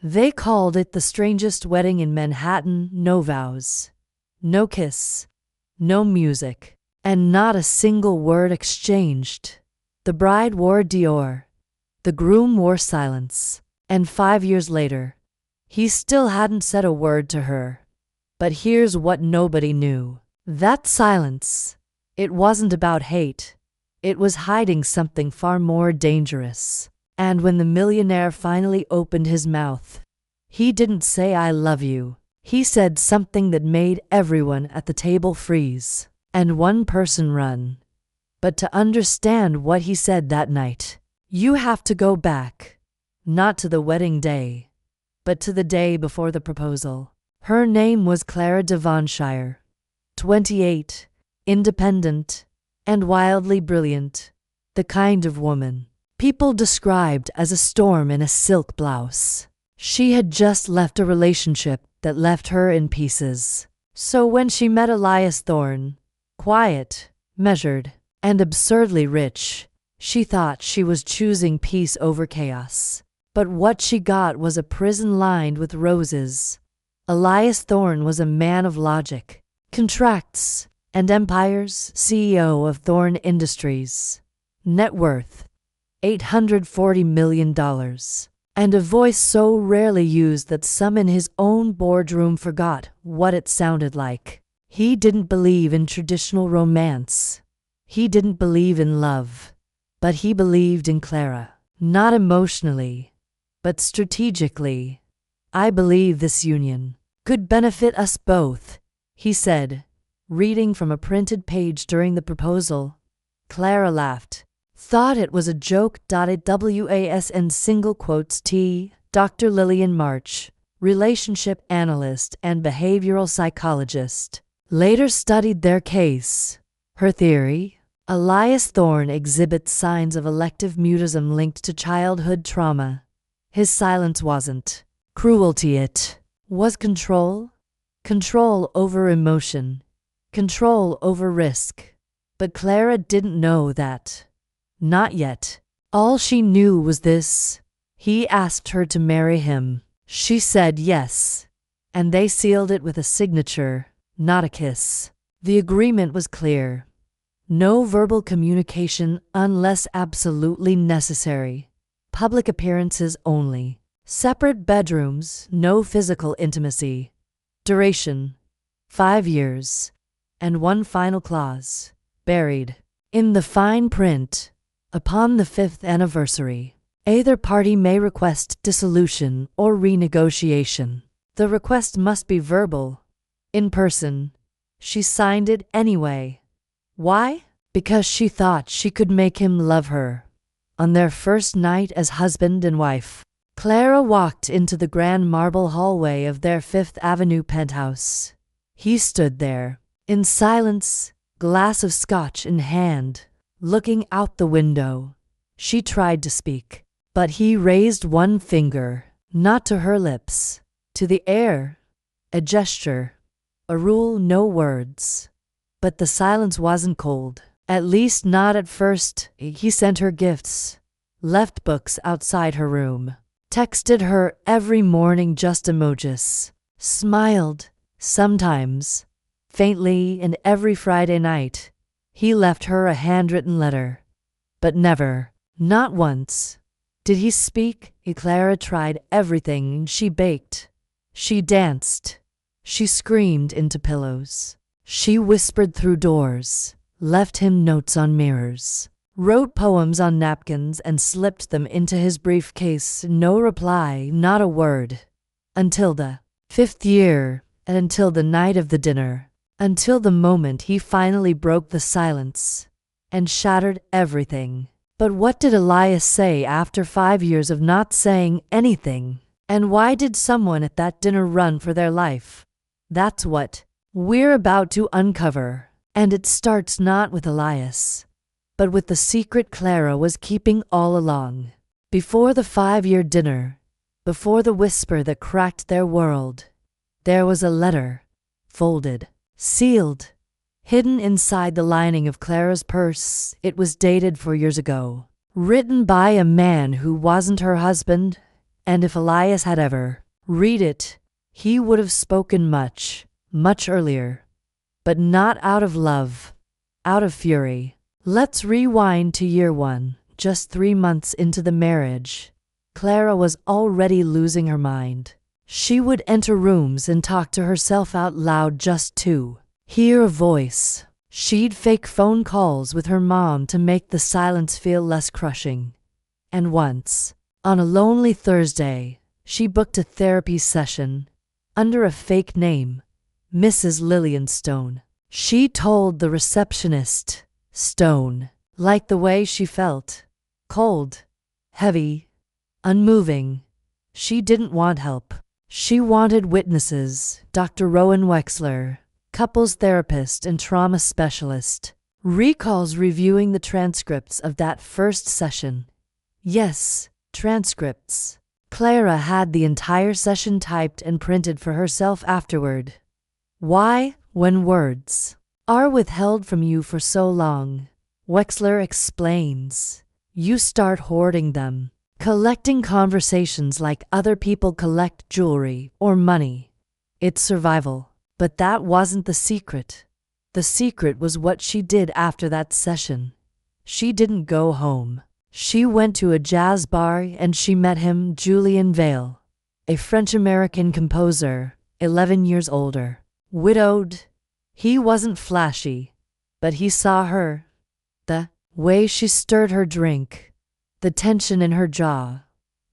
They called it the strangest wedding in Manhattan. No vows, no kiss, no music, and not a single word exchanged. The bride wore Dior, the groom wore silence, and 5 years later, he still hadn't said a word to her. But here's what nobody knew. That silence, it wasn't about hate. It was hiding something far more dangerous. And when the millionaire finally opened his mouth, he didn't say "I love you." He said something that made everyone at the table freeze, and one person run. But to understand what he said that night, you have to go back, not to the wedding day, but to the day before the proposal. Her name was Clara Devonshire, 28, independent, and wildly brilliant, the kind of woman people described as a storm in a silk blouse. She had just left a relationship that left her in pieces. So when she met Elias Thorne, quiet, measured, and absurdly rich, she thought she was choosing peace over chaos. But what she got was a prison lined with roses. Elias Thorne was a man of logic, contracts, and empires. CEO of Thorne Industries. Net worth $840 million. And a voice so rarely used that some in his own boardroom forgot what it sounded like. He didn't believe in traditional romance. He didn't believe in love. But he believed in Clara. Not emotionally, but strategically. "I believe this union could benefit us both," he said, reading from a printed page during the proposal. Clara laughed. Thought it was a joke. WASN single quotes T. Dr. Lillian March, relationship analyst and behavioral psychologist, later studied their case. Her theory? Elias Thorne exhibits signs of elective mutism linked to childhood trauma. His silence wasn't cruelty, it was control. Control over emotion. Control over risk. But Clara didn't know that. Not yet. All she knew was this. He asked her to marry him. She said yes. And they sealed it with a signature, not a kiss. The agreement was clear. No verbal communication unless absolutely necessary. Public appearances only. Separate bedrooms, no physical intimacy. Duration: 5 years. And one final clause, buried in the fine print. Upon the 5th anniversary, either party may request dissolution or renegotiation. The request must be verbal, in person. She signed it anyway. Why? Because she thought she could make him love her. On their first night as husband and wife, Clara walked into the grand marble hallway of their Fifth Avenue penthouse. He stood there, in silence, glass of scotch in hand, looking out the window. She tried to speak, but he raised one finger, not to her lips, to the air. A gesture, a rule, no words. But the silence wasn't cold, at least not at first. He sent her gifts, left books outside her room, texted her every morning just emojis, smiled, sometimes, faintly, and every Friday night. He left her a handwritten letter, but never, not once, did he speak. Clara tried everything. She baked, she danced, she screamed into pillows, she whispered through doors, left him notes on mirrors, wrote poems on napkins and slipped them into his briefcase. No reply, not a word. Until the 5th year, and until the night of the dinner. Until the moment he finally broke the silence and shattered everything. But what did Elias say after 5 years of not saying anything? And why did someone at that dinner run for their life? That's what we're about to uncover. And it starts not with Elias, but with the secret Clara was keeping all along. Before the 5-year dinner, before the whisper that cracked their world, there was a letter, folded, sealed, hidden inside the lining of Clara's purse. It was dated 4 years ago, written by a man who wasn't her husband, And if Elias had ever read it, he would have spoken much, much earlier. But not out of love, out of fury. Let's rewind to year 1, just 3 months into the marriage. Clara was already losing her mind. She would enter rooms and talk to herself out loud just to hear a voice. She'd fake phone calls with her mom to make the silence feel less crushing. And once, on a lonely Thursday, she booked a therapy session under a fake name, Mrs. Lillian Stone. She told the receptionist, Stone, liked the way she felt. Cold, heavy, unmoving. She didn't want help. She wanted witnesses. Dr. Rowan Wexler, couples therapist and trauma specialist, recalls reviewing the transcripts of that first session. Yes, transcripts. Clara had the entire session typed and printed for herself afterward. Why, when words are withheld from you for so long, Wexler explains, you start hoarding them, collecting conversations like other people collect jewelry or money. It's survival. But that wasn't the secret. The secret was what she did after that session. She didn't go home. She went to a jazz bar and she met him, Julian Vale, a French-American composer, 11 years older, widowed. He wasn't flashy, but he saw her. The way she stirred her drink, the tension in her jaw,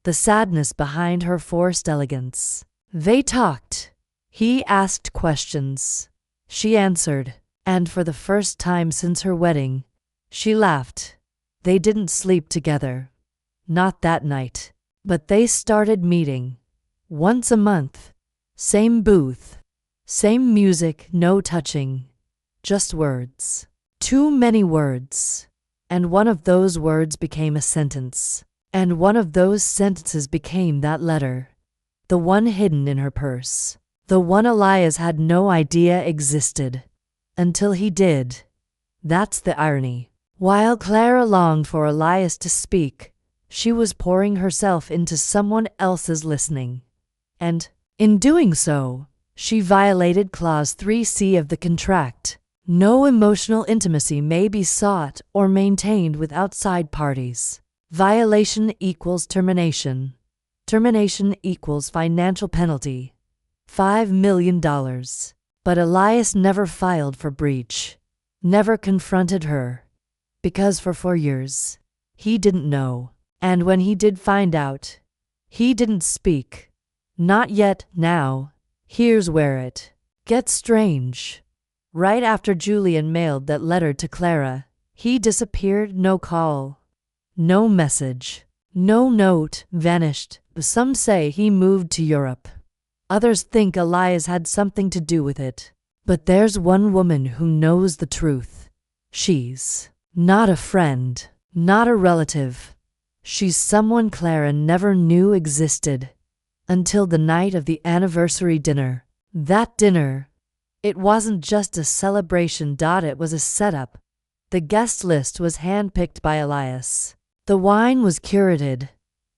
the sadness behind her forced elegance. They talked. He asked questions. She answered, and for the first time since her wedding, she laughed. They didn't sleep together. Not that night. But they started meeting. Once a month. Same booth. Same music, no touching. Just words. Too many words. And one of those words became a sentence. And one of those sentences became that letter. The one hidden in her purse. The one Elias had no idea existed. Until he did. That's the irony. While Clara longed for Elias to speak, she was pouring herself into someone else's listening. And, in doing so, she violated Clause 3C of the contract. No emotional intimacy may be sought or maintained with outside parties. Violation equals termination. Termination equals financial penalty. $5 million. But Elias never filed for breach. Never confronted her. Because for 4 years, he didn't know. And when he did find out, he didn't speak. Not yet, now. Here's where it gets strange. Right after Julian mailed that letter to Clara, he disappeared. No call. No message. No note. Vanished. Some say he moved to Europe. Others think Elias had something to do with it. But there's one woman who knows the truth. She's not a friend, not a relative. She's someone Clara never knew existed. Until the night of the anniversary dinner. That dinner, it wasn't just a celebration. It was a setup. The guest list was handpicked by Elias. The wine was curated.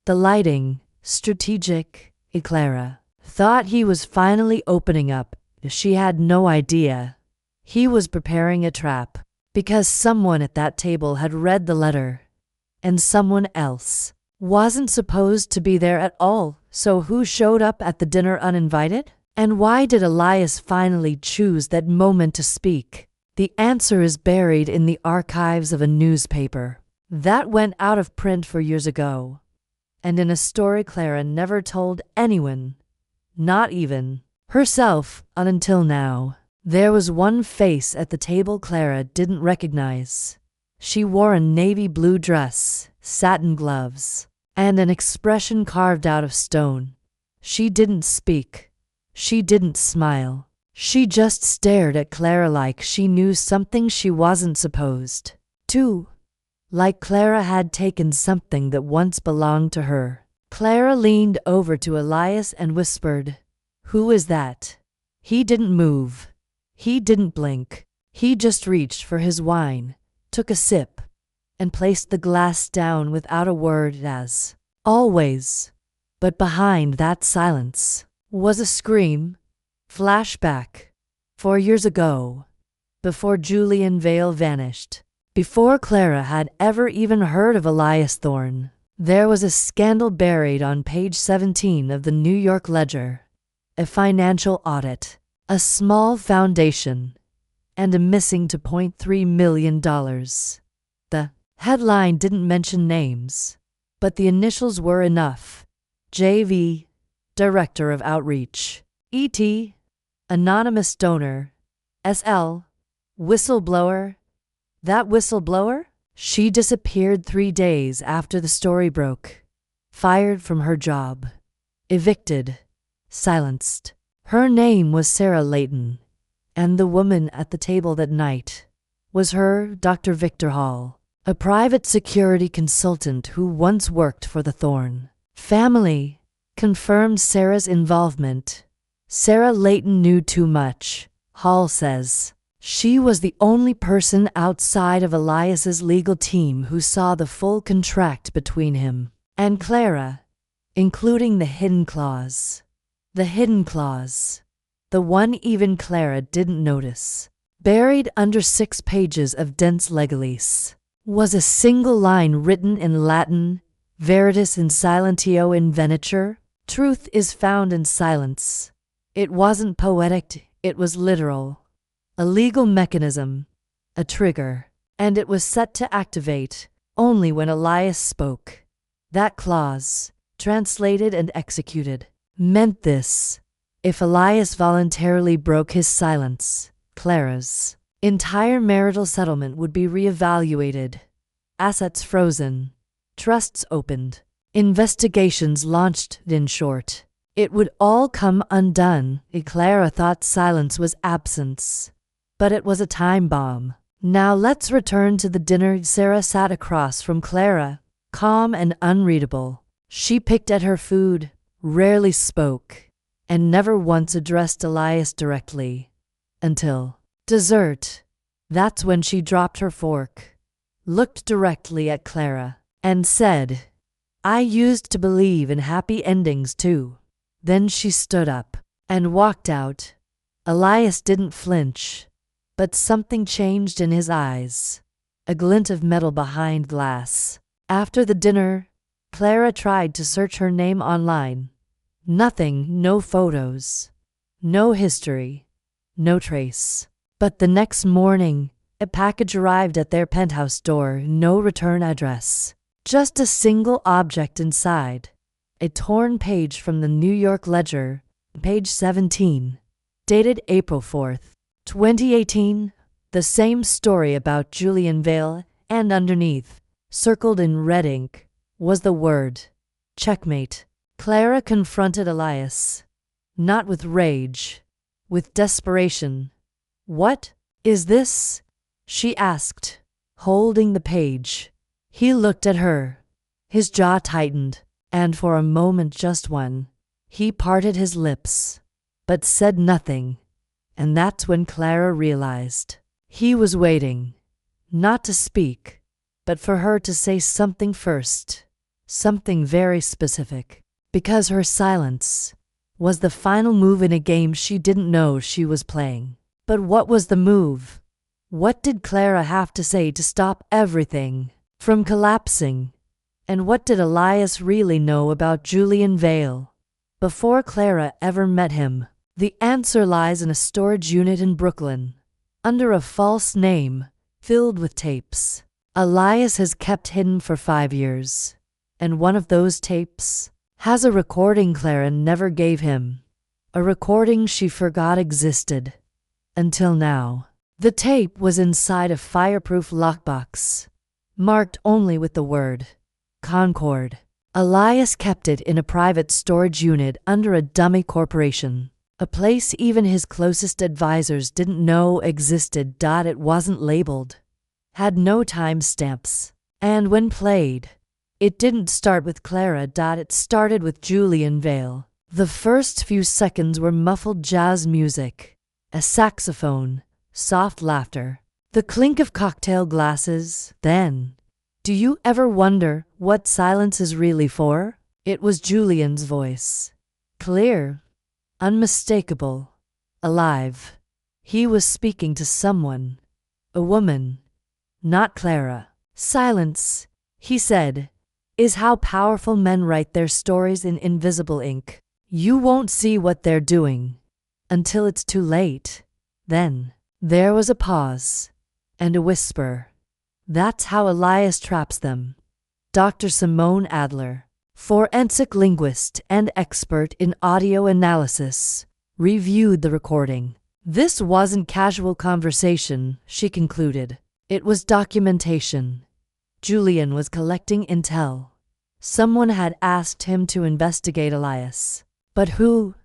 The lighting, strategic. Clara thought he was finally opening up. She had no idea. He was preparing a trap. Because someone at that table had read the letter. And someone else wasn't supposed to be there at all. So who showed up at the dinner uninvited? And why did Elias finally choose that moment to speak? The answer is buried in the archives of a newspaper that went out of print 4 years ago. And in a story Clara never told anyone, not even herself, until now. There was one face at the table Clara didn't recognize. She wore a navy blue dress, satin gloves, and an expression carved out of stone. She didn't speak. She didn't smile. She just stared at Clara like she knew something she wasn't supposed to. Like Clara had taken something that once belonged to her. Clara leaned over to Elias and whispered, "Who is that?" He didn't move. He didn't blink. He just reached for his wine, took a sip, and placed the glass down without a word as always. But behind that silence was a scream. Flashback. 4 years ago. Before Julian Vale vanished. Before Clara had ever even heard of Elias Thorne. There was a scandal buried on page 17 of the New York Ledger. A financial audit. A small foundation. And a missing $2.3 million. The headline didn't mention names, but the initials were enough. JV, Director of Outreach. ET, Anonymous Donor. SL, Whistleblower. That whistleblower? She disappeared 3 days after the story broke. Fired from her job. Evicted. Silenced. Her name was Sarah Layton. And the woman at the table that night was her Dr. Victor Hall, a private security consultant who once worked for the Thorne family, confirmed Sarah's involvement. Sarah Layton knew too much, Hall says. She was the only person outside of Elias's legal team who saw the full contract between him and Clara, including the hidden clause. The hidden clause. The one even Clara didn't notice. Buried under 6 pages of dense legalese was a single line written in Latin, Veritas in silentio invenitur. Truth is found in silence. It wasn't poetic, it was literal. A legal mechanism, a trigger, and it was set to activate only when Elias spoke. That clause, translated and executed, meant this. If Elias voluntarily broke his silence, Clara's entire marital settlement would be reevaluated. Assets frozen. Trusts opened. Investigations launched. In short, it would all come undone. Clara thought silence was absence, but it was a time bomb. Now let's return to the dinner. Sarah sat across from Clara, calm and unreadable. She picked at her food, rarely spoke, and never once addressed Elias directly. Until dessert. That's when she dropped her fork, looked directly at Clara, and said, "I used to believe in happy endings too." Then she stood up and walked out. Elias didn't flinch, but something changed in his eyes. A glint of metal behind glass. After the dinner, Clara tried to search her name online. Nothing, no photos, no history, no trace. But the next morning, a package arrived at their penthouse door, no return address. Just a single object inside. A torn page from the New York Ledger, page 17, dated April 4th, 2018. The same story about Julian Vale, and underneath, circled in red ink, was the word checkmate. Clara confronted Elias, not with rage, with desperation. "What is this?" she asked, holding the page. He looked at her. His jaw tightened, and for a moment, just one, he parted his lips, but said nothing. And that's when Clara realized. He was waiting, not to speak, but for her to say something first, something very specific. Because her silence was the final move in a game she didn't know she was playing. But what was the move? What did Clara have to say to stop everything from collapsing? And what did Elias really know about Julian Vale before Clara ever met him? The answer lies in a storage unit in Brooklyn, under a false name, filled with tapes Elias has kept hidden for 5 years. And one of those tapes has a recording Clara never gave him. A recording she forgot existed. Until now. The tape was inside a fireproof lockbox, marked only with the word Concord. Elias kept it in a private storage unit under a dummy corporation, a place even his closest advisors didn't know existed. It wasn't labeled, had no time stamps, and when played, it didn't start with Clara. It started with Julian Vale. The first few seconds were muffled jazz music, a saxophone, soft laughter, the clink of cocktail glasses. Then, do you ever wonder what silence is really for? It was Julian's voice. Clear, unmistakable, alive. He was speaking to someone. A woman. Not Clara. Silence, he said, is how powerful men write their stories in invisible ink. You won't see what they're doing until it's too late. Then there was a pause and a whisper. That's how Elias traps them. Dr. Simone Adler, forensic linguist and expert in audio analysis, reviewed the recording. This wasn't casual conversation, she concluded. It was documentation. Julian was collecting intel. Someone had asked him to investigate Elias. But who?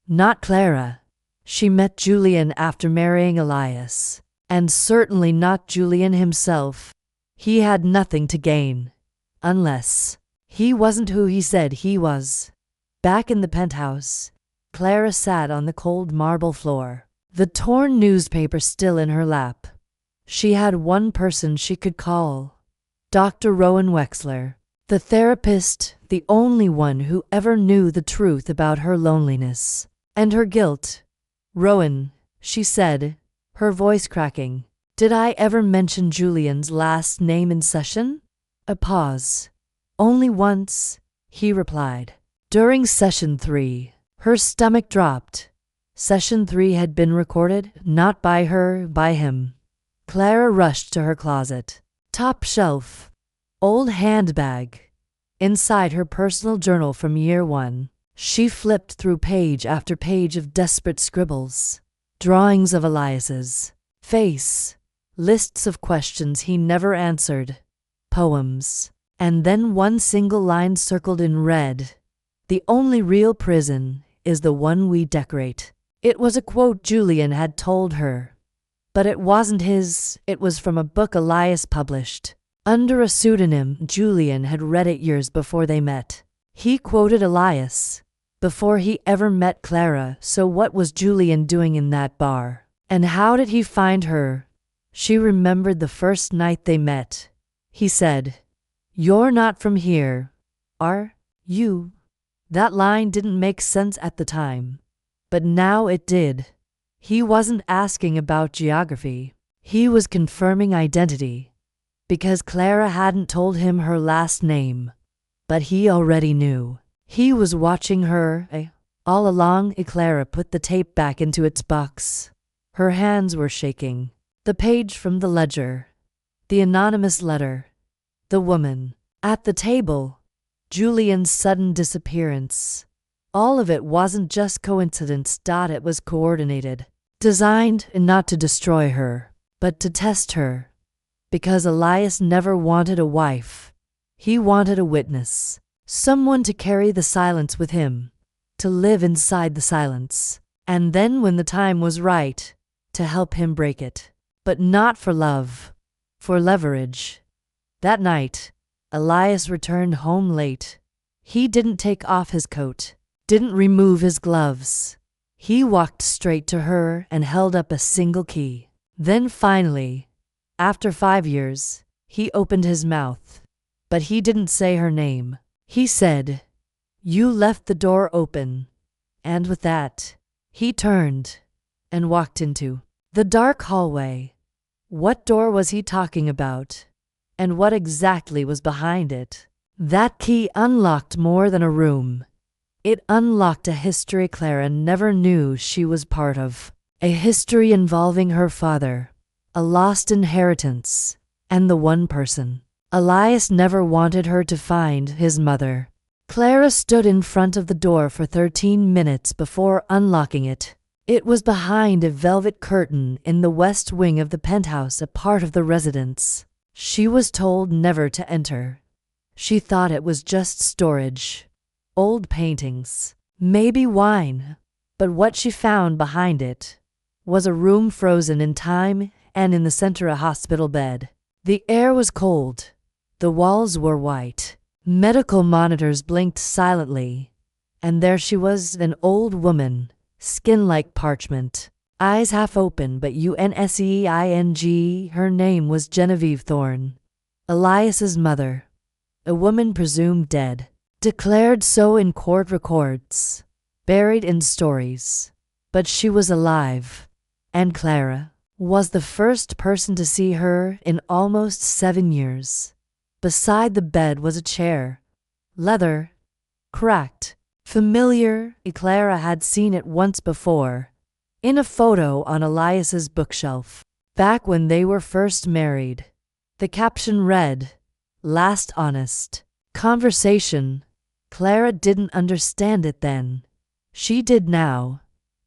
Not Clara. She met Julian after marrying Elias. And certainly not Julian himself. He had nothing to gain. Unless he wasn't who he said he was. Back in the penthouse, Clara sat on the cold marble floor, the torn newspaper still in her lap. She had one person she could call. Dr. Rowan Wexler, the therapist, the only one who ever knew the truth about her loneliness and her guilt. Rowan, she said, her voice cracking. Did I ever mention Julian's last name in session? A pause. Only once, he replied. During session 3, her stomach dropped. Session 3 had been recorded, not by her, by him. Clara rushed to her closet. Top shelf. Old handbag. Inside her personal journal from year 1. She flipped through page after page of desperate scribbles. Drawings of Elias's face. Lists of questions he never answered. Poems. And then one single line circled in red. The only real prison is the one we decorate. It was a quote Julian had told her. But it wasn't his, it was from a book Elias published. Under a pseudonym, Julian had read it years before they met. He quoted Elias before he ever met Clara, so what was Julian doing in that bar? And how did he find her? She remembered the first night they met. He said, "You're not from here, are you?" That line didn't make sense at the time, but now it did. He wasn't asking about geography. He was confirming identity, because Clara hadn't told him her last name. But he already knew. He was watching her. All along, Clara put the tape back into its box. Her hands were shaking. The page from the ledger. The anonymous letter. The woman. At the table. Julian's sudden disappearance. All of it wasn't just coincidence. It was coordinated. Designed not to destroy her, but to test her. Because Elias never wanted a wife. He wanted a witness. Someone to carry the silence with him. To live inside the silence. And then when the time was right, to help him break it. But not for love. For leverage. That night, Elias returned home late. He didn't take off his coat. Didn't remove his gloves. He walked straight to her and held up a single key. Then finally, after 5 years, he opened his mouth. But he didn't say her name. He said, "You left the door open." And with that, he turned and walked into the dark hallway. What door was he talking about? And what exactly was behind it? That key unlocked more than a room. It unlocked a history Clara never knew she was part of. A history involving her father, a lost inheritance, and the one person Elias never wanted her to find, his mother. Clara stood in front of the door for 13 minutes before unlocking it. It was behind a velvet curtain in the west wing of the penthouse, a part of the residence she was told never to enter. She thought it was just storage. Old paintings, maybe wine. But what she found behind it was a room frozen in time, and in the center a hospital bed. The air was cold. The walls were white. Medical monitors blinked silently. And there she was, an old woman, skin like parchment, eyes half open but unseen. Her name was Genevieve Thorne, Elias's mother, a woman presumed dead. declared so in court records, buried in stories. But she was alive, and Clara was the first person to see her in almost 7 years. Beside the bed was a chair, leather, cracked, familiar. Clara had seen it once before, in a photo on Elias's bookshelf, back when they were first married. The caption read, "Last honest conversation." Clara didn't understand it then. She did now,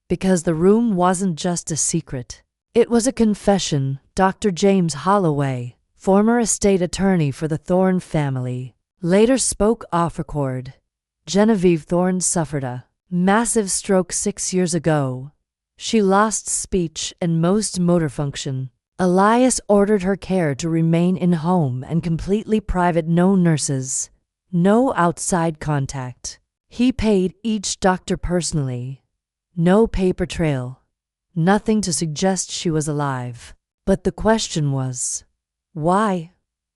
because the room wasn't just a secret. It was a confession. Dr. James Holloway, former estate attorney for the Thorne family, later spoke off record. Genevieve Thorne suffered a massive stroke 6 years ago. She lost speech and most motor function. Elias ordered her care to remain in home and completely private, no nurses, no outside contact. He paid each doctor personally. No paper trail. Nothing to suggest she was alive. But the question was, why?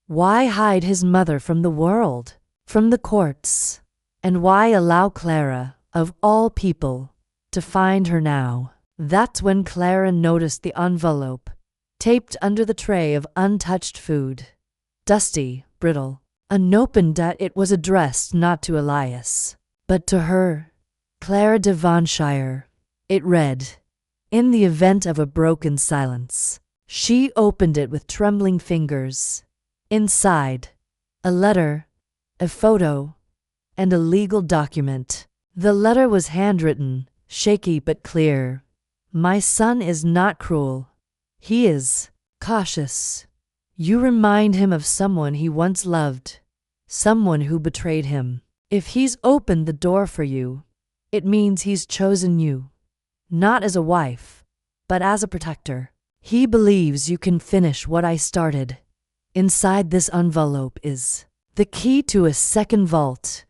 Why hide his mother from the world, from the courts? And why allow Clara, of all people, to find her now? That's when Clara noticed the envelope, taped under the tray of untouched food. Dusty, brittle, unopened. It was addressed not to Elias, but to her, Clara Devonshire. It read, "In the event of a broken silence." She opened it with trembling fingers. Inside, a letter, a photo, and a legal document. The letter was handwritten, shaky but clear. "My son is not cruel. He is cautious. You remind him of someone he once loved, someone who betrayed him. If he's opened the door for you, it means he's chosen you, not as a wife, but as a protector. He believes you can finish what I started." Inside this envelope is the key to a second vault,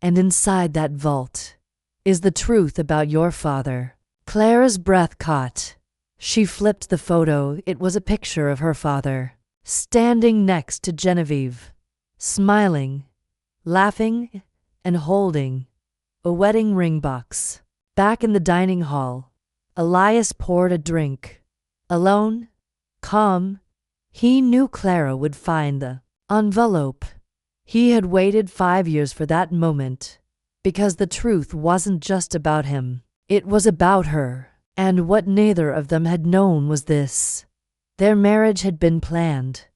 and inside that vault is the truth about your father. Clara's breath caught. She flipped the photo. It was a picture of her father, standing next to Genevieve, smiling, laughing, and holding a wedding ring box. Back in the dining hall, Elias poured a drink. Alone, calm, he knew Clara would find the envelope. He had waited 5 years for that moment, because the truth wasn't just about him. It was about her. And what neither of them had known was this: their marriage had been planned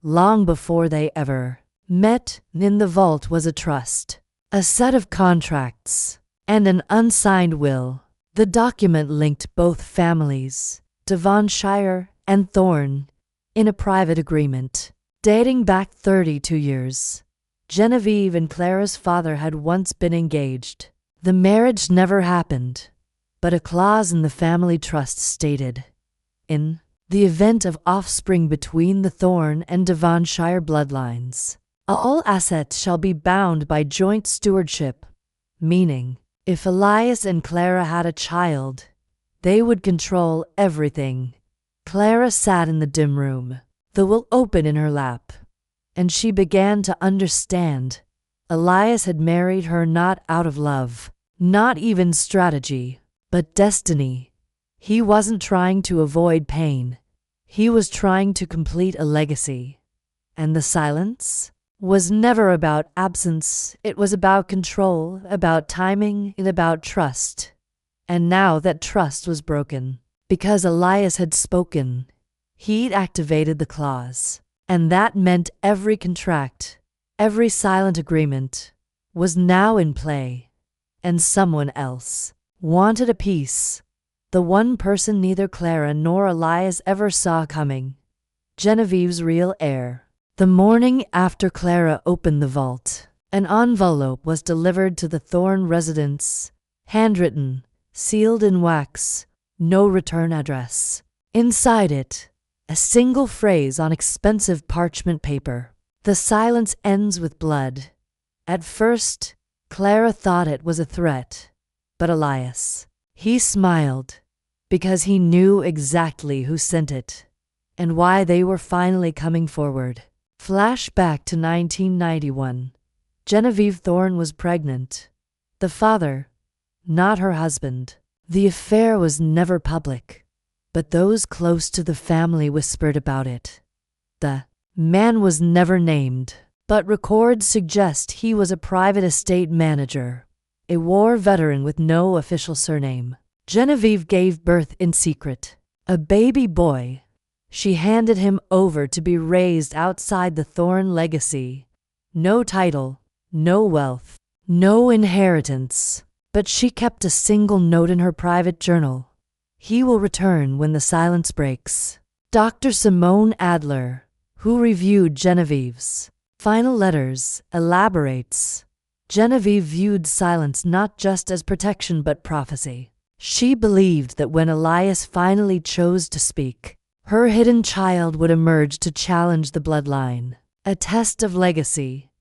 long before they ever met. In the vault was a trust, a set of contracts, and an unsigned will. The document linked both families, Devonshire and Thorne, in a private agreement dating back 32 years. Genevieve and Clara's father had once been engaged. The marriage never happened, but a clause in the family trust stated, "In the event of offspring between the Thorne and Devonshire bloodlines, all assets shall be bound by joint stewardship," meaning, if Elias and Clara had a child, they would control everything. Clara sat in the dim room, the will open in her lap, and she began to understand. Elias had married her not out of love, not even strategy, but destiny. He wasn't trying to avoid pain. He was trying to complete a legacy. And the silence was never about absence. It was about control, about timing, and about trust. And now that trust was broken, because Elias had spoken, he'd activated the clause. And that meant every contract, every silent agreement, was now in play. And someone else wanted a piece. The one person neither Clara nor Elias ever saw coming. Genevieve's real heir. The morning after Clara opened the vault, an envelope was delivered to the Thorne residence, handwritten, sealed in wax, no return address. Inside it, a single phrase on expensive parchment paper: "The silence ends with blood." At first, Clara thought it was a threat. But Elias, he smiled, because he knew exactly who sent it, and why they were finally coming forward. Flashback to 1991. Genevieve Thorne was pregnant. The father, not her husband. The affair was never public, but those close to the family whispered about it. The man was never named, but records suggest he was a private estate manager, a war veteran with no official surname. Genevieve gave birth in secret. A baby boy. She handed him over to be raised outside the Thorne legacy. No title, no wealth, no inheritance. But she kept a single note in her private journal. He will return when the silence breaks. Dr. Simone Adler, who reviewed Genevieve's final letters, elaborates. Genevieve viewed silence not just as protection but prophecy. She believed that when Elias finally chose to speak, her hidden child would emerge to challenge the bloodline. A test of legacy,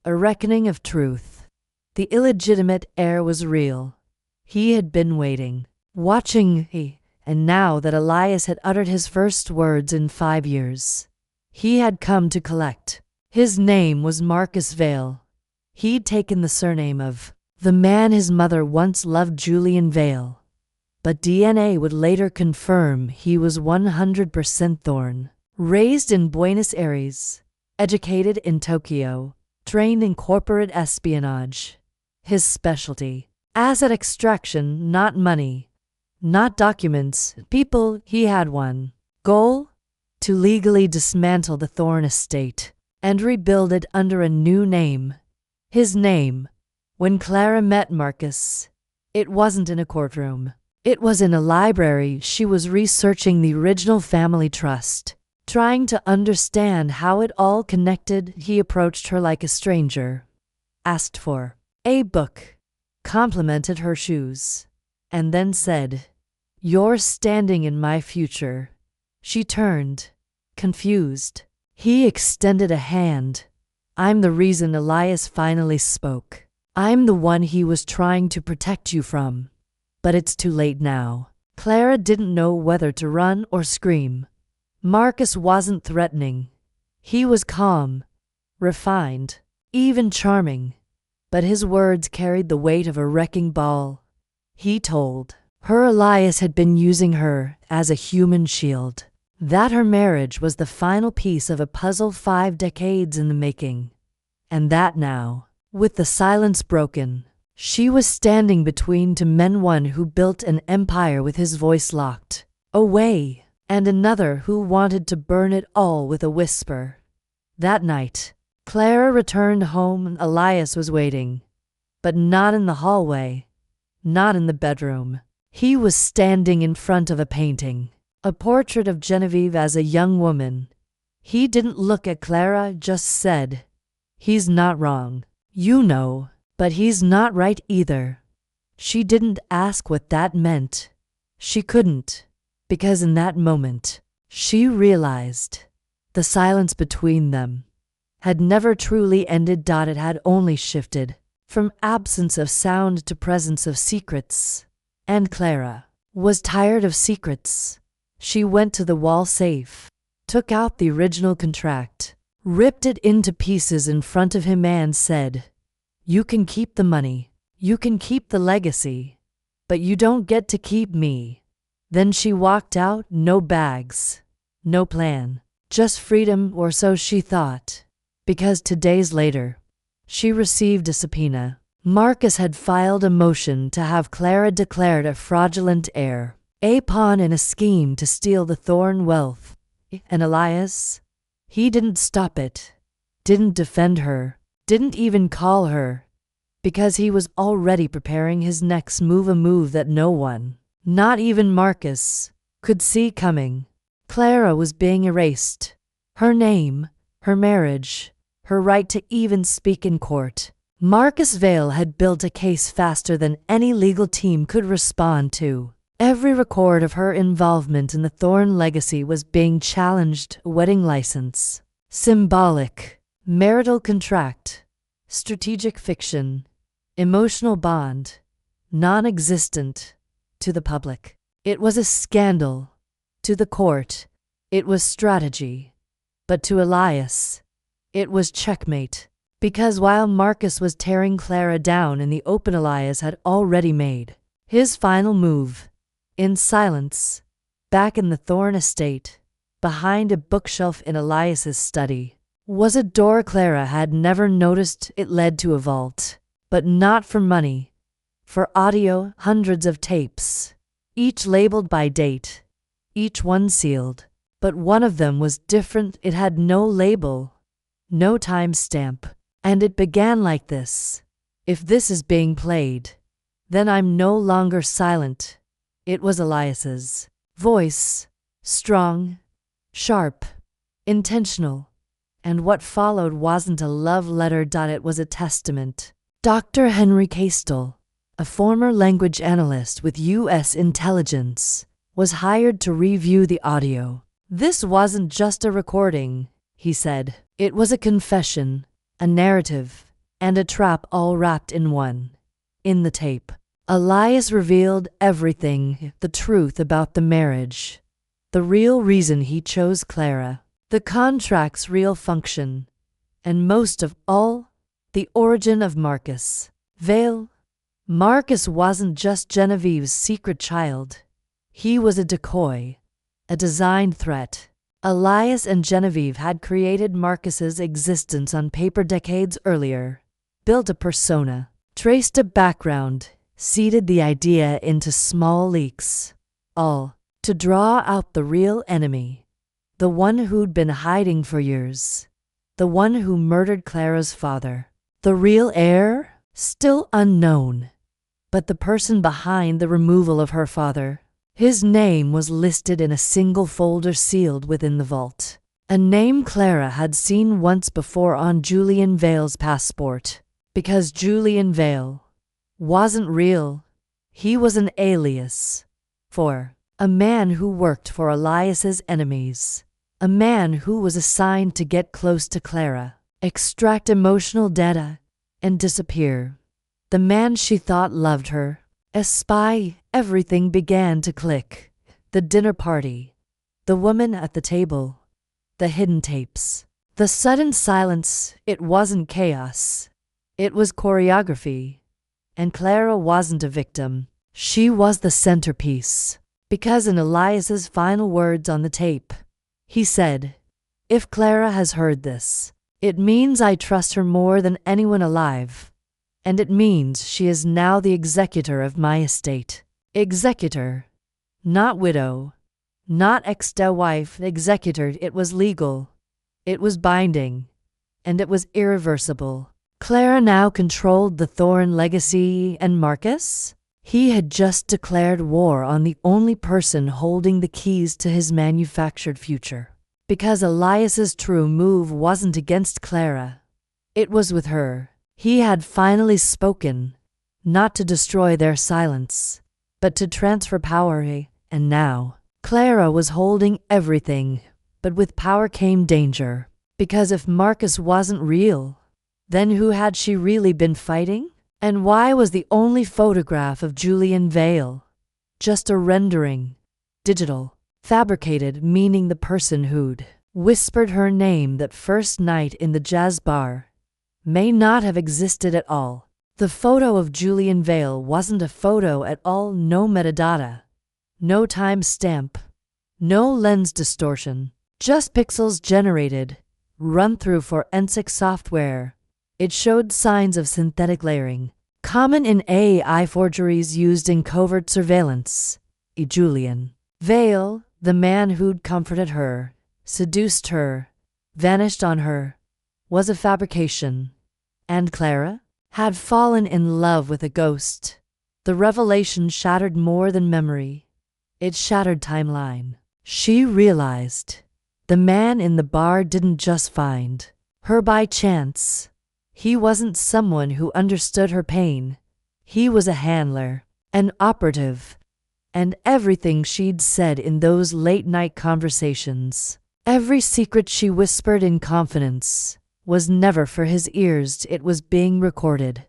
a reckoning of truth. The illegitimate heir was real. He had been waiting, watching, and now that Elias had uttered his first words in 5 years, he had come to collect. His name was Marcus Vale. He'd taken the surname of the man his mother once loved, Julian Vale. But DNA would later confirm he was 100% Thorne. Raised in Buenos Aires, educated in Tokyo, trained in corporate espionage. His specialty, asset extraction, not money, not documents, people. He had one goal: to legally dismantle the Thorne estate and rebuild it under a new name. His name. When Clara met Marcus, it wasn't in a courtroom. It was in a library. She was researching the original family trust, trying to understand how it all connected. He approached her like a stranger, asked for a book, complimented her shoes, and then said, "You're standing in my future." She turned, confused. He extended a hand. "I'm the reason." Elias finally spoke. "I'm the one he was trying to protect you from. But it's too late now." Clara didn't know whether to run or scream. Marcus wasn't threatening. He was calm, refined, even charming. But his words carried the weight of a wrecking ball. He told her Elias had been using her as a human shield, that her marriage was the final piece of a puzzle 5 decades in the making, and that now, with the silence broken, she was standing between two men, one who built an empire with his voice locked away, and another who wanted to burn it all with a whisper. That night, Clara returned home and Elias was waiting, but not in the hallway, not in the bedroom. He was standing in front of a painting, a portrait of Genevieve as a young woman. He didn't look at Clara, just said, "He's not wrong, you know. But he's not right either." She didn't ask what that meant. She couldn't, because in that moment, she realized the silence between them had never truly ended. It had only shifted from absence of sound to presence of secrets. And Clara was tired of secrets. She went to the wall safe, took out the original contract, ripped it into pieces in front of him and said, "You can keep the money, you can keep the legacy, but you don't get to keep me." Then she walked out, no bags, no plan, just freedom, or so she thought, because 2 days later, she received a subpoena. Marcus had filed a motion to have Clara declared a fraudulent heir, a pawn in a scheme to steal the Thorne wealth. And Elias? He didn't stop it, didn't defend her, didn't even call her, because he was already preparing his next move, a move that no one, not even Marcus, could see coming. Clara was being erased. Her name, her marriage, her right to even speak in court. Marcus Vale had built a case faster than any legal team could respond to. Every record of her involvement in the Thorne legacy was being challenged. A wedding license, symbolic, marital contract, strategic fiction, emotional bond, non-existent. To the public, it was a scandal. To the court, it was strategy. But to Elias, it was checkmate. Because while Marcus was tearing Clara down in the open, Elias had already made his final move. In silence, back in the Thorne estate, behind a bookshelf in Elias's study, was a door Clara had never noticed. It led to a vault, but not for money, for audio, hundreds of tapes, each labeled by date, each one sealed. But one of them was different. It had no label, no time stamp, and it began like this. If this is being played, then I'm no longer silent. It was Elias's voice, strong, sharp, intentional, and what followed wasn't a love letter. It was a testament. Dr. Henry Castell, a former language analyst with U.S. intelligence, was hired to review the audio. This wasn't just a recording, he said. It was a confession, a narrative, and a trap all wrapped in one. In the tape, Elias revealed everything, the truth about the marriage, the real reason he chose Clara, the contract's real function, and most of all, the origin of Marcus Vale. Marcus wasn't just Genevieve's secret child. He was a decoy, a designed threat. Elias and Genevieve had created Marcus's existence on paper decades earlier, built a persona, traced a background, seeded the idea into small leaks, all to draw out the real enemy, the one who'd been hiding for years, the one who murdered Clara's father. The real heir? Still unknown. But the person behind the removal of her father, his name was listed in a single folder sealed within the vault. A name Clara had seen once before on Julian Vale's passport. Because Julian Vale wasn't real. He was an alias for a man who worked for Elias's enemies. A man who was assigned to get close to Clara, extract emotional data, and disappear. The man she thought loved her. A spy. Everything began to click. The dinner party, the woman at the table, the hidden tapes, the sudden silence. It wasn't chaos. It was choreography. And Clara wasn't a victim. She was the centerpiece. Because in Elias's final words on the tape, he said, "If Clara has heard this, it means I trust her more than anyone alive. And it means she is now the executor of my estate." Executor. Not widow. Not ex-wife. Executor. It was legal. It was binding. And it was irreversible. Clara now controlled the Thorne legacy, and Marcus? He had just declared war on the only person holding the keys to his manufactured future. Because Elias's true move wasn't against Clara. It was with her. He had finally spoken, not to destroy their silence, but to transfer power. And now, Clara was holding everything, but with power came danger. Because if Marcus wasn't real, then who had she really been fighting? And why was the only photograph of Julian Vale just a rendering, digital, fabricated, meaning the person who'd whispered her name that first night in the jazz bar may not have existed at all? The photo of Julian Vale wasn't a photo at all. No metadata, no time stamp, no lens distortion, just pixels generated, run through forensic software. It showed signs of synthetic layering, common in AI forgeries used in covert surveillance. Julian Vale, the man who'd comforted her, seduced her, vanished on her, was a fabrication. And Clara had fallen in love with a ghost. The revelation shattered more than memory. It shattered timeline. She realized the man in the bar didn't just find her by chance. He wasn't someone who understood her pain. He was a handler, an operative, and everything she'd said in those late-night conversations, every secret she whispered in confidence, was never for his ears. It was being recorded,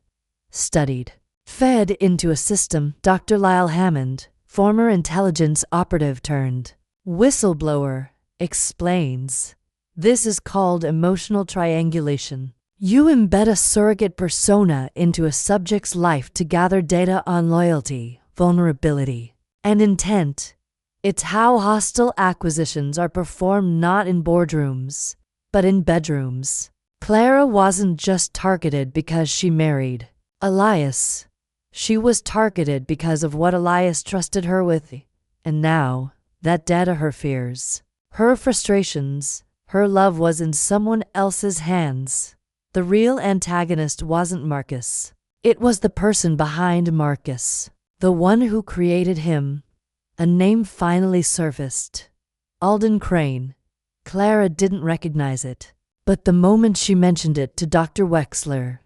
studied, fed into a system. Dr. Lyle Hammond, former intelligence operative turned whistleblower, explains. This is called emotional triangulation. You embed a surrogate persona into a subject's life to gather data on loyalty, vulnerability, and intent. It's how hostile acquisitions are performed not in boardrooms, but in bedrooms. Clara wasn't just targeted because she married Elias. She was targeted because of what Elias trusted her with, and now, that data, her fears, her frustrations, her love was in someone else's hands. The real antagonist wasn't Marcus. It was the person behind Marcus, the one who created him. A name finally surfaced. Alden Crane. Clara didn't recognize it, but the moment she mentioned it to Dr. Wexler,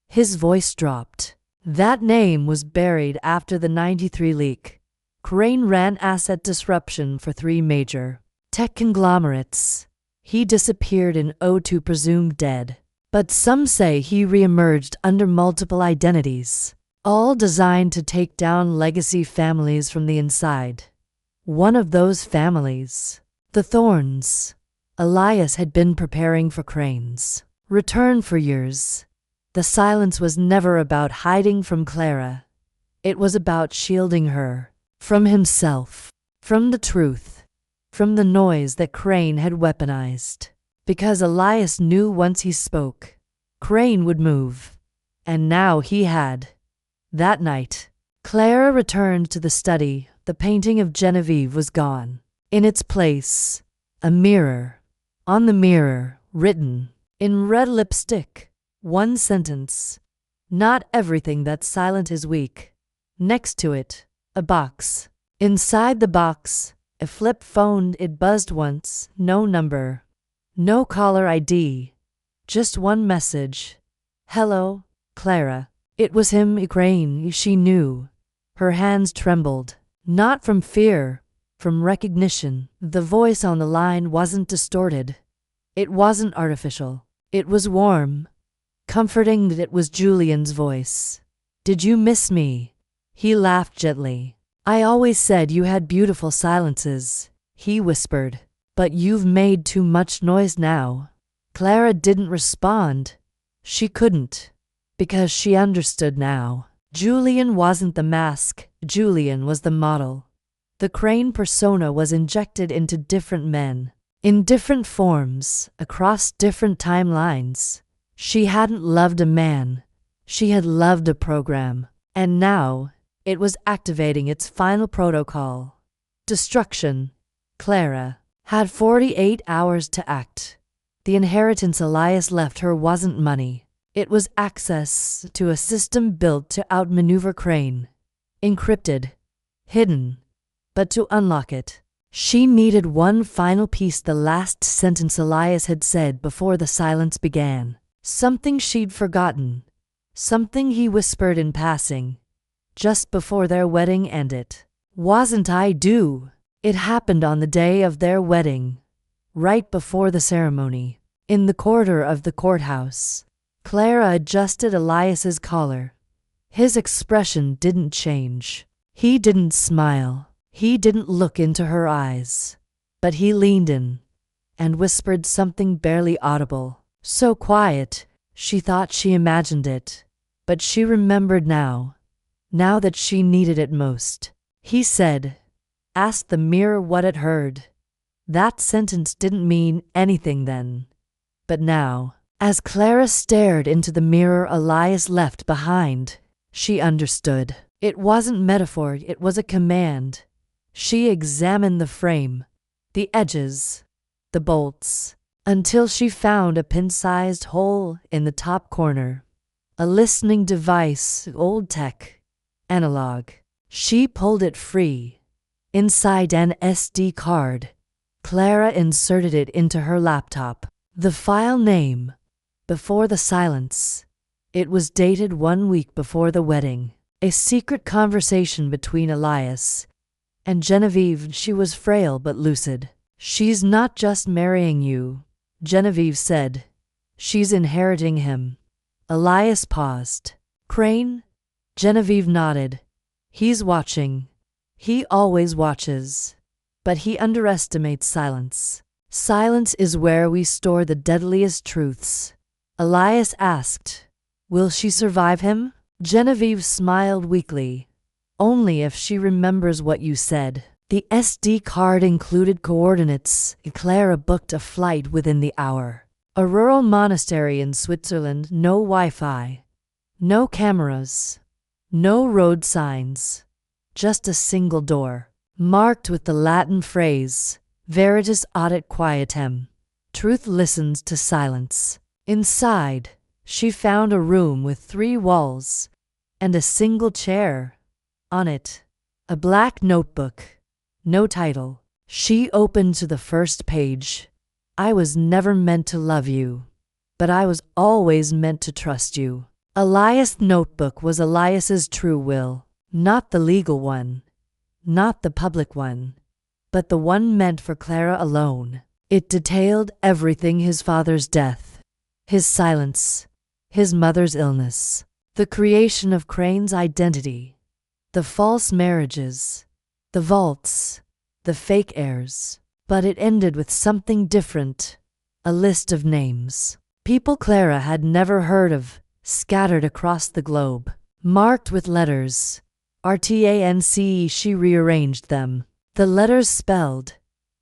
his voice dropped. That name was buried after the '93 leak. Crane ran asset disruption for 3 major tech conglomerates. He disappeared in '02, presumed dead, but some say he reemerged under multiple identities, all designed to take down legacy families from the inside. One of those families, the Thorns. Elias had been preparing for Crane's return for years. The silence was never about hiding from Clara. It was about shielding her from himself, from the truth, from the noise that Crane had weaponized. Because Elias knew once he spoke, Crane would move. And now he had. That night, Clara returned to the study. The painting of Genevieve was gone. In its place, a mirror. On the mirror, written in red lipstick, one sentence: "Not everything that's silent is weak." Next to it, a box. Inside the box, a flip phone. It buzzed once. No number, no caller ID, just one message: "Hello, Clara." It was him, Crane. She knew. Her hands trembled, not from fear, from recognition. The voice on the line wasn't distorted. It wasn't artificial. It was warm, comforting. It was Julian's voice. "Did you miss me?" He laughed gently. "I always said you had beautiful silences," he whispered. "But you've made too much noise now." Clara didn't respond. She couldn't, because she understood now. Julian wasn't the mask. Julian was the model. The Crane persona was injected into different men, in different forms, across different timelines. She hadn't loved a man. She had loved a program. And now, it was activating its final protocol. Destruction. Clara had 48 hours to act. The inheritance Elias left her wasn't money. It was access to a system built to outmaneuver Crane. Encrypted. Hidden. But to unlock it, she needed one final piece: the last sentence Elias had said before the silence began. Something she'd forgotten. Something he whispered in passing, just before their wedding ended. "Wasn't I due?" It happened on the day of their wedding, right before the ceremony. In the corridor of the courthouse, Clara adjusted Elias's collar. His expression didn't change. He didn't smile. He didn't look into her eyes. But he leaned in and whispered something barely audible. So quiet, she thought she imagined it. But she remembered now that she needed it most. He said, "Ask the mirror what it heard." That sentence didn't mean anything then. But now, as Clara stared into the mirror Elias left behind, she understood. It wasn't metaphor, it was a command. She examined the frame, the edges, the bolts, until she found a pin-sized hole in the top corner. A listening device, old tech, analog. She pulled it free. Inside an SD card. Clara inserted it into her laptop. The file name. Before the silence. It was dated 1 week before the wedding. A secret conversation between Elias and Genevieve. She was frail but lucid. "She's not just marrying you," Genevieve said. "She's inheriting him." Elias paused. "Crane?" Genevieve nodded. "He's watching. He always watches. But he underestimates silence. Silence is where we store the deadliest truths. Elias asked, "Will she survive him?" Genevieve smiled weakly. "Only if she remembers what you said." The SD card included coordinates. Clara booked a flight within the hour. A rural monastery in Switzerland, no Wi-Fi, no cameras, no road signs, just a single door, marked with the Latin phrase, Veritas audit quietem. Truth listens to silence. Inside, she found a room with 3 walls and a single chair. On it, a black notebook. No title. She opened to the first page. "I was never meant to love you, but I was always meant to trust you." Elias' notebook was Elias's true will, not the legal one, not the public one, but the one meant for Clara alone. It detailed everything: his father's death, his silence, his mother's illness, the creation of Crane's identity, the false marriages, the vaults, the fake heirs. But it ended with something different, a list of names. People Clara had never heard of, scattered across the globe, marked with letters. RTANCE. She rearranged them. The letters spelled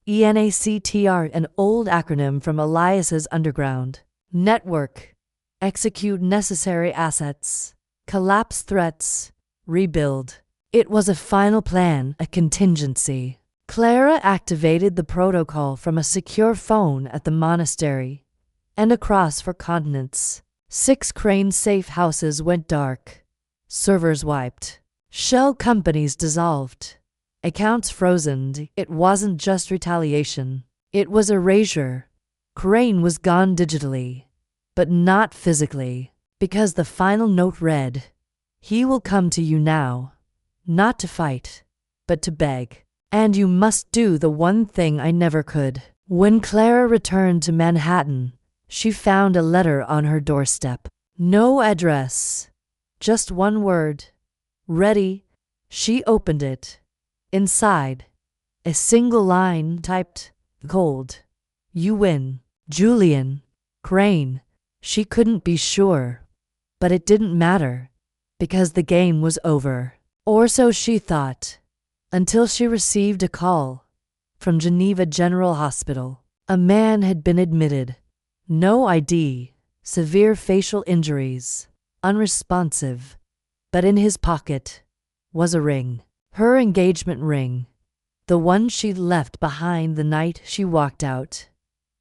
ENACTR, an old acronym from Elias's underground network. Execute necessary assets. Collapse threats. Rebuild. It was a final plan, a contingency. Clara activated the protocol from a secure phone at the monastery and across for continents. 6 Crane safe houses went dark. Servers wiped. Shell companies dissolved. Accounts frozen. It wasn't just retaliation. It was erasure. Crane was gone digitally, but not physically, because the final note read, "He will come to you now, not to fight, but to beg. And you must do the one thing I never could." When Clara returned to Manhattan, she found a letter on her doorstep. No address, just one word, "Ready." She opened it. Inside, a single line typed, "Cold. You win. Julian." Crane. She couldn't be sure, but it didn't matter, because the game was over. Or so she thought, until she received a call from Geneva General Hospital. A man had been admitted. No ID, severe facial injuries, unresponsive, but in his pocket was a ring. Her engagement ring, the one she'd left behind the night she walked out,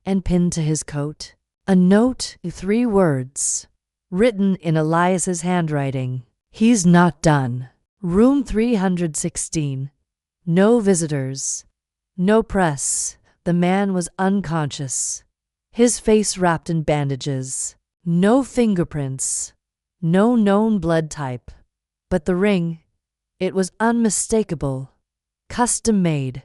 and pinned to his coat. A note, 3 words, written in Elias's handwriting. "He's not done." Room 316. No visitors. No press. The man was unconscious, his face wrapped in bandages. No fingerprints. No known blood type. But the ring, it was unmistakable. Custom made.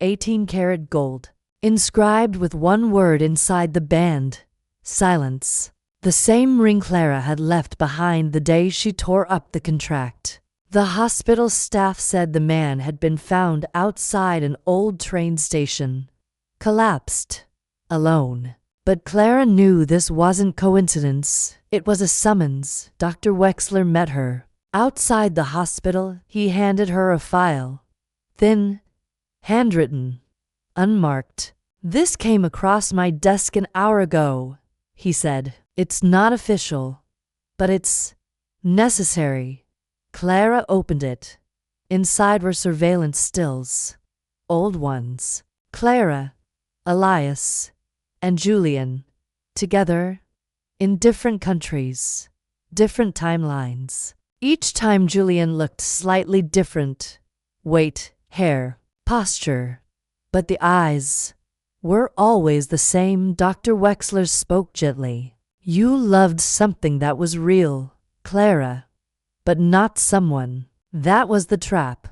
18-karat gold. Inscribed with one word inside the band. Silence. The same ring Clara had left behind the day she tore up the contract. The hospital staff said the man had been found outside an old train station, collapsed, alone. But Clara knew this wasn't coincidence. It was a summons. Dr. Wexler met her. Outside the hospital, he handed her a file. Thin, handwritten, unmarked. "This came across my desk an hour ago," he said. "It's not official, but it's necessary." Clara opened it. Inside were surveillance stills. Old ones. Clara, Elias, and Julian, together, in different countries, different timelines. Each time Julian looked slightly different. Weight, hair, posture. But the eyes were always the same. Dr. Wexler spoke gently. "You loved something that was real, Clara. But not someone." That was the trap.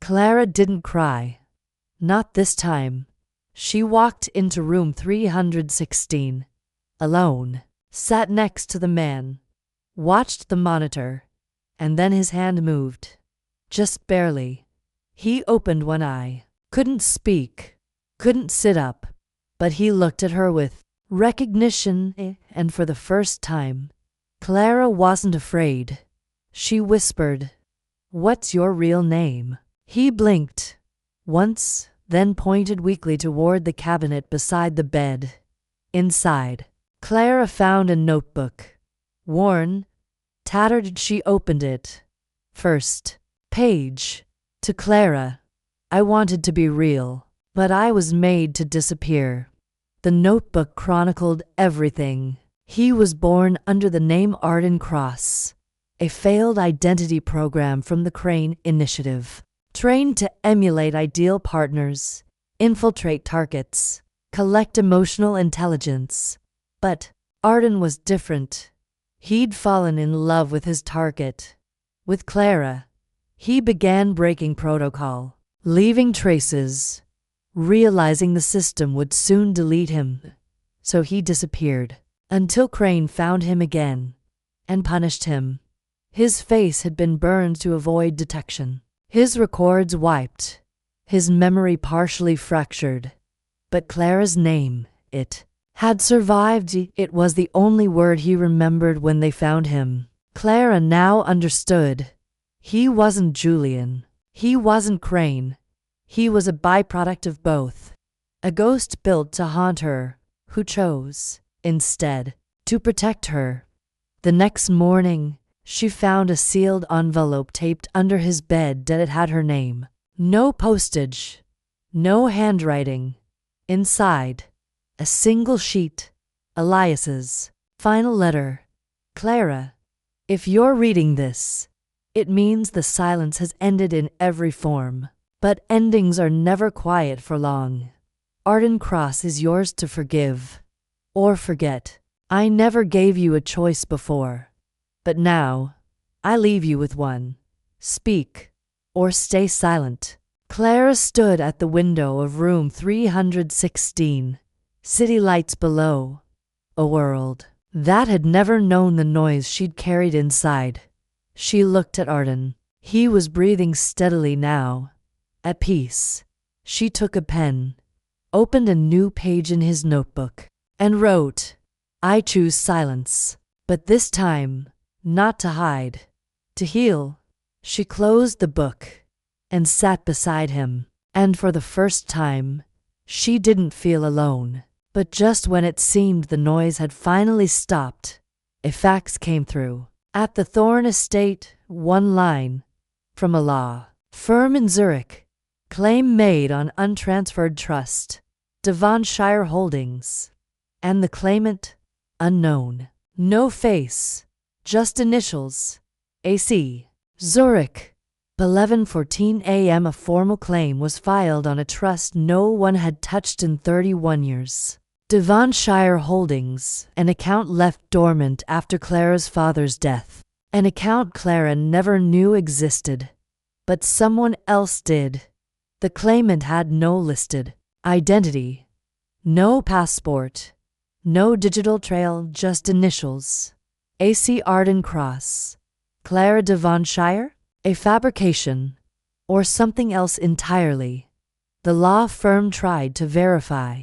Clara didn't cry. Not this time. She walked into room 316. Alone. Sat next to the man. Watched the monitor. And then his hand moved. Just barely. He opened one eye. Couldn't speak. Couldn't sit up. But he looked at her with recognition, and for the first time, Clara wasn't afraid. She whispered, "What's your real name?" He blinked once, then pointed weakly toward the cabinet beside the bed. Inside, Clara found a notebook. Worn, tattered, she opened it. First page. To Clara. "I wanted to be real, but I was made to disappear." The notebook chronicled everything. He was born under the name Arden Cross, a failed identity program from the Crane Initiative, trained to emulate ideal partners, infiltrate targets, collect emotional intelligence. But Arden was different. He'd fallen in love with his target. With Clara, he began breaking protocol, leaving traces, realizing the system would soon delete him. So he disappeared, until Crane found him again and punished him. His face had been burned to avoid detection, his records wiped, his memory partially fractured. But Clara's name, it had survived. It was the only word he remembered when they found him. Clara now understood. He wasn't Julian. He wasn't Crane. He was a byproduct of both. A ghost built to haunt her, who chose, instead, to protect her. The next morning, she found a sealed envelope taped under his bed that it had her name. No postage, no handwriting. Inside, a single sheet, Elias's final letter. "Clara, if you're reading this, it means the silence has ended in every form. But endings are never quiet for long. Arden Cross is yours to forgive or forget. I never gave you a choice before, but now I leave you with one. Speak or stay silent." Clara stood at the window of room 316, city lights below, a world that had never known the noise she'd carried inside. She looked at Arden. He was breathing steadily now, at peace. She took a pen, opened a new page in his notebook, and wrote, "I choose silence, but this time, not to hide, to heal." She closed the book and sat beside him, and for the first time, she didn't feel alone. But just when it seemed the noise had finally stopped, a fax came through. At the Thorn estate, one line from a law firm in Zurich. Claim made on untransferred trust, Devonshire Holdings. And the claimant, unknown. No face, just initials. AC. Zurich. 11:14 a.m. A formal claim was filed on a trust no one had touched in 31 years. Devonshire Holdings, an account left dormant after Clara's father's death. An account Clara never knew existed, but someone else did. The claimant had no listed identity, no passport, no digital trail, just initials. AC Arden Cross. Clara Devonshire? A fabrication, or something else entirely. The law firm tried to verify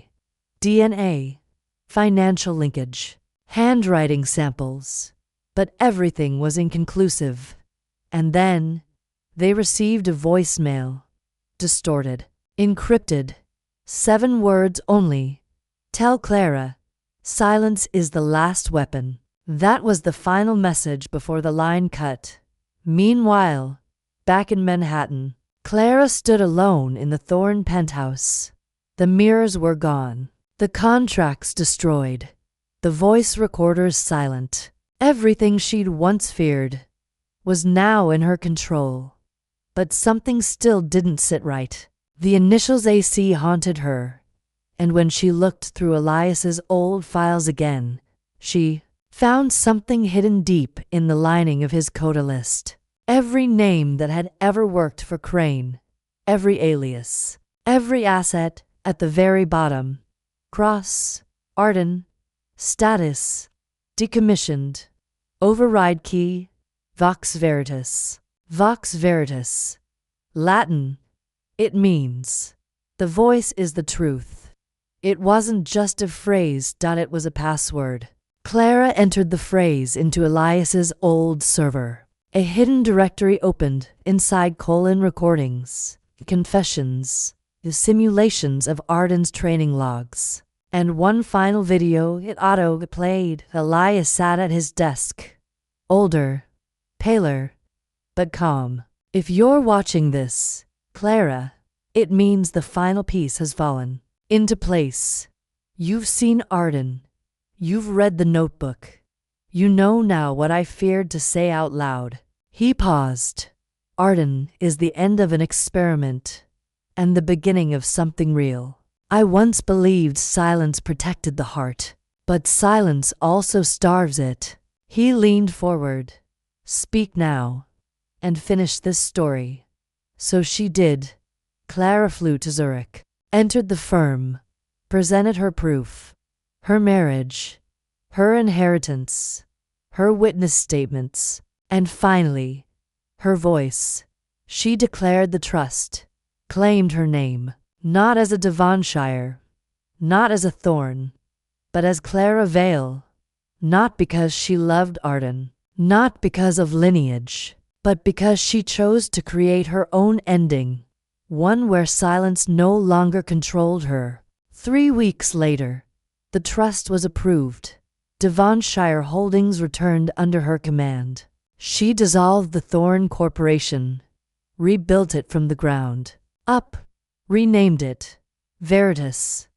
DNA, financial linkage, handwriting samples, but everything was inconclusive. And then they received a voicemail, distorted, encrypted, 7 words only. "Tell Clara, silence is the last weapon." That was the final message before the line cut. Meanwhile, back in Manhattan, Clara stood alone in the Thorn penthouse. The mirrors were gone, the contracts destroyed, the voice recorders silent. Everything she'd once feared was now in her control. But something still didn't sit right. The initials AC haunted her, and when she looked through Elias's old files again, she found something hidden deep in the lining of his coda list. Every name that had ever worked for Crane, every alias, every asset at the very bottom. Cross, Arden, status, decommissioned, override key, Vox Veritas. Vox Veritas. Latin. It means, the voice is the truth. It wasn't just a phrase, it was a password. Clara entered the phrase into Elias's old server. A hidden directory opened inside recordings, confessions, the simulations of Arden's training logs. And one final video, it auto-played. Elias sat at his desk. Older, paler, but calm. If you're watching this, Clara, it means the final piece has fallen into place. You've seen Arden. You've read the notebook. You know now what I feared to say out loud. He paused. Arden is the end of an experiment and the beginning of something real. I once believed silence protected the heart, but silence also starves it. He leaned forward. Speak now, and finish this story. So she did. Clara flew to Zurich, entered the firm, presented her proof, her marriage, her inheritance, her witness statements, and finally, her voice. She declared the trust, claimed her name, not as a Devonshire, not as a Thorne, but as Clara Vale, not because she loved Arden, not because of lineage, but because she chose to create her own ending, one where silence no longer controlled her. 3 weeks later, the trust was approved. Devonshire Holdings returned under her command. She dissolved the Thorne Corporation, rebuilt it from the ground up, renamed it Veritas.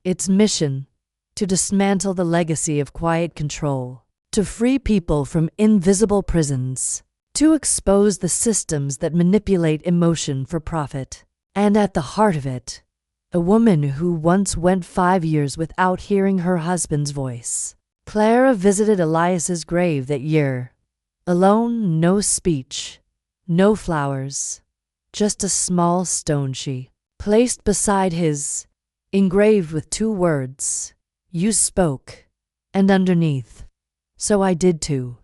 Its mission: to dismantle the legacy of quiet control, to free people from invisible prisons, to expose the systems that manipulate emotion for profit. And at the heart of it, a woman who once went 5 years without hearing her husband's voice. Clara visited Elias's grave that year. Alone, no speech, no flowers, just a small stone she placed beside his, engraved with 2 words. You spoke. And underneath, so I did too.